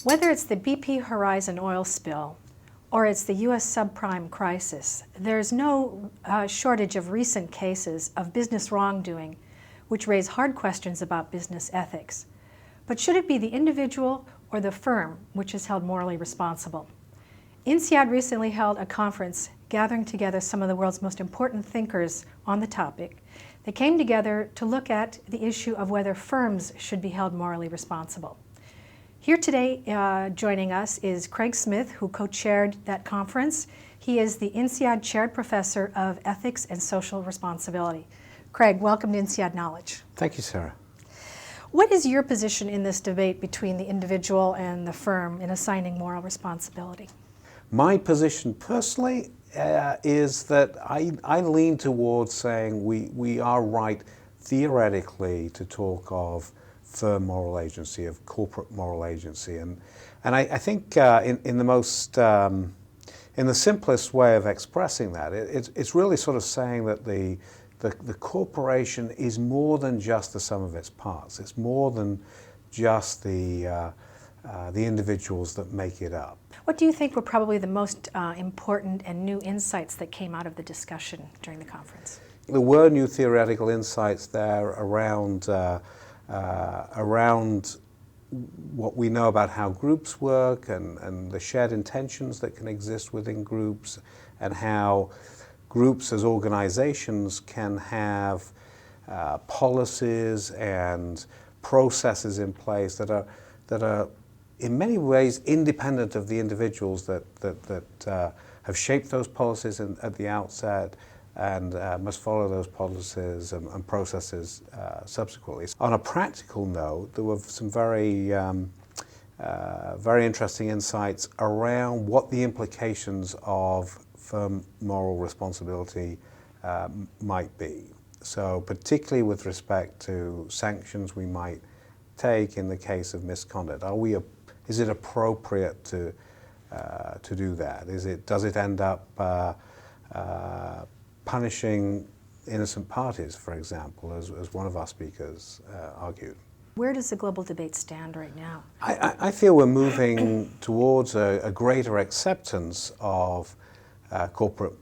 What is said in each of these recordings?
Whether it's the BP Horizon oil spill or it's the U.S. subprime crisis, there's no shortage of recent cases of business wrongdoing which raise hard questions about business ethics. But should it be the individual or the firm which is held morally responsible? INSEAD recently held a conference gathering together some of the world's most important thinkers on the topic. They came together to look at the issue of whether firms should be held morally responsible. Here today joining us is Craig Smith, who co-chaired that conference. He is the INSEAD Chaired Professor of Ethics and Social Responsibility. Craig, welcome to INSEAD Knowledge. Thank you, Sarah. What is your position in this debate between the individual and the firm in assigning moral responsibility? My position personally is that I lean towards saying we are right theoretically to talk of firm moral agency, of corporate moral agency, and I think in the most in the simplest way of expressing that, it's really sort of saying that the corporation is more than just the sum of its parts. It's more than just the individuals that make it up. What do you think were probably the most important and new insights that came out of the discussion during the conference? There were new theoretical insights there around what we know about how groups work and the shared intentions that can exist within groups, and how groups as organizations can have policies and processes in place that are in many ways independent of the individuals that have shaped those policies at the outset and must follow those policies and processes subsequently. On a practical note, there were some very interesting insights around what the implications of firm moral responsibility might be. So particularly with respect to sanctions we might take in the case of misconduct. Is it appropriate to do that? Does it end up punishing innocent parties, for example, as one of our speakers argued? Where does the global debate stand right now? I feel we're moving towards a greater acceptance of corporate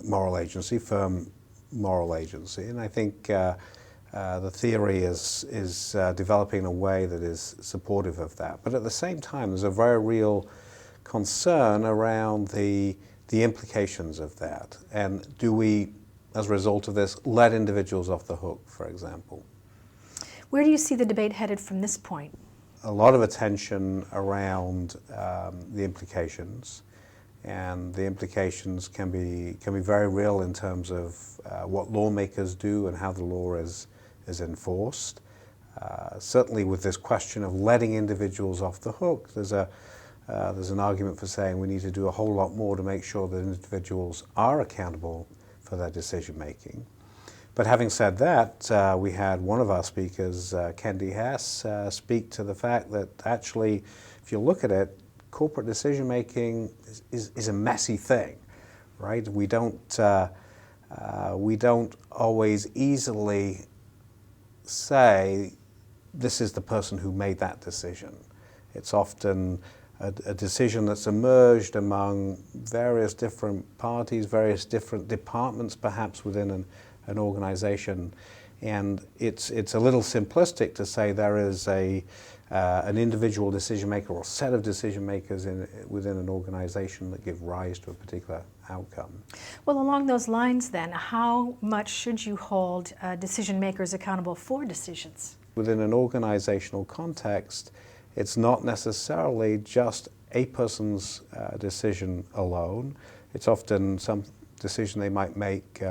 moral agency, firm moral agency, and I think the theory is developing in a way that is supportive of that. But at the same time, there's a very real concern around the implications of that. And do we, as a result of this, let individuals off the hook, for example? Where do you see the debate headed from this point? A lot of attention around the implications. And the implications can be very real in terms of what lawmakers do and how the law is enforced. Certainly with this question of letting individuals off the hook, there's an argument for saying we need to do a whole lot more to make sure that individuals are accountable for their decision making. But having said that, we had one of our speakers, Kendi Hess, speak to the fact that actually, if you look at it, corporate decision making is a messy thing, right? We don't always easily say this is the person who made that decision. It's often a decision that's emerged among various different parties, various different departments perhaps within an organization, and it's a little simplistic to say there is an individual decision maker or set of decision makers within an organization that give rise to a particular outcome. Well, along those lines then, how much should you hold decision makers accountable for decisions? Within an organizational context, it's not necessarily just a person's decision alone. It's often some decision they might make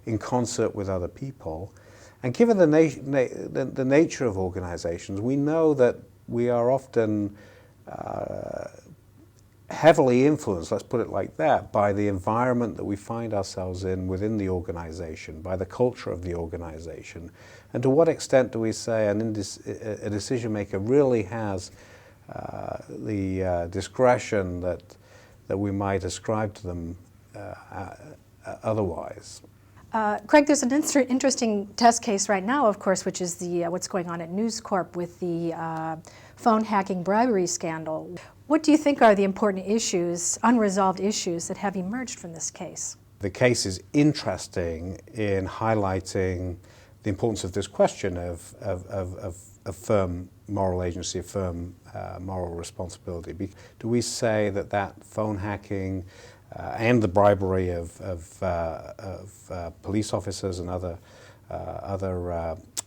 in concert with other people. And given the nature of organizations, we know that we are often heavily influenced, let's put it like that, by the environment that we find ourselves in within the organization, by the culture of the organization. And to what extent do we say a decision maker really has the discretion that we might ascribe to them otherwise? Craig, there's an interesting test case right now, of course, which is the what's going on at News Corp with the phone hacking bribery scandal. What do you think are the important issues, unresolved issues, that have emerged from this case? The case is interesting in highlighting the importance of this question of firm moral agency, of firm moral responsibility. Do we say that that phone hacking and the bribery of police officers and other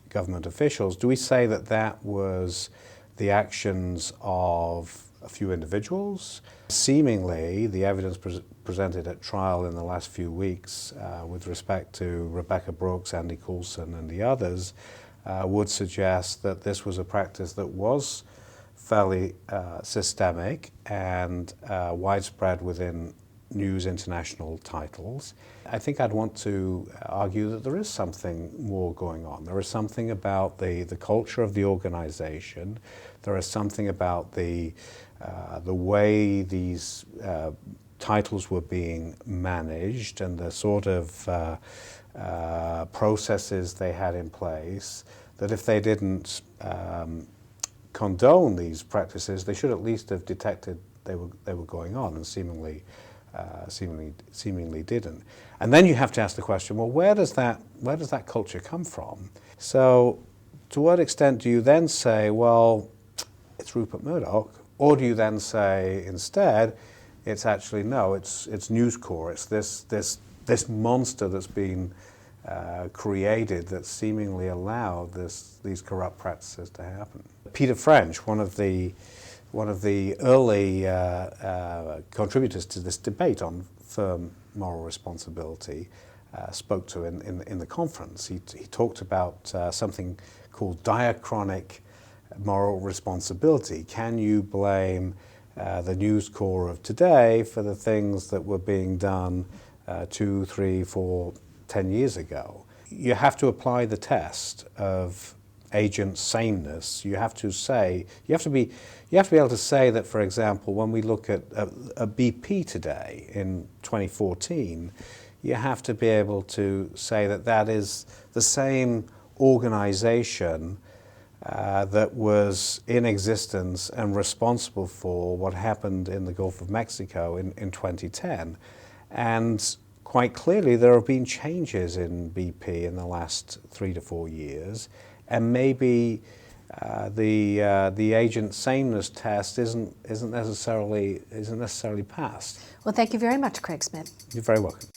government officials, do we say that that was the actions of a few individuals? Seemingly, the evidence presented at trial in the last few weeks with respect to Rebecca Brooks, Andy Coulson, and the others would suggest that this was a practice that was fairly systemic and widespread within news international titles. I think I'd want to argue that there is something more going on. There is something about the culture of the organization. There is something about the way these titles were being managed and the sort of processes they had in place, that if they didn't condone these practices, they should at least have detected they were going on, and seemingly didn't. And then you have to ask the question, well, where does that culture come from? So to what extent do you then say, well, it's Rupert Murdoch, or do you then say instead, it's actually no, it's News Corp, it's this monster that's been created that seemingly allowed these corrupt practices to happen. Peter French, one of the early contributors to this debate on firm moral responsibility, spoke to in the conference. He talked about something called diachronic moral responsibility. Can you blame the News Corp of today for the things that were being done 2, 3, 4, 10 years ago? You have to apply the test of agent sameness. You have to be able to say that, for example, when we look at a BP today in 2014, you have to be able to say that that is the same organization that was in existence and responsible for what happened in the Gulf of Mexico in 2010. And quite clearly there have been changes in BP in the last 3 to 4 years, and maybe the agent sameness test isn't necessarily passed. Well, thank you very much, Craig Smith. You're very welcome.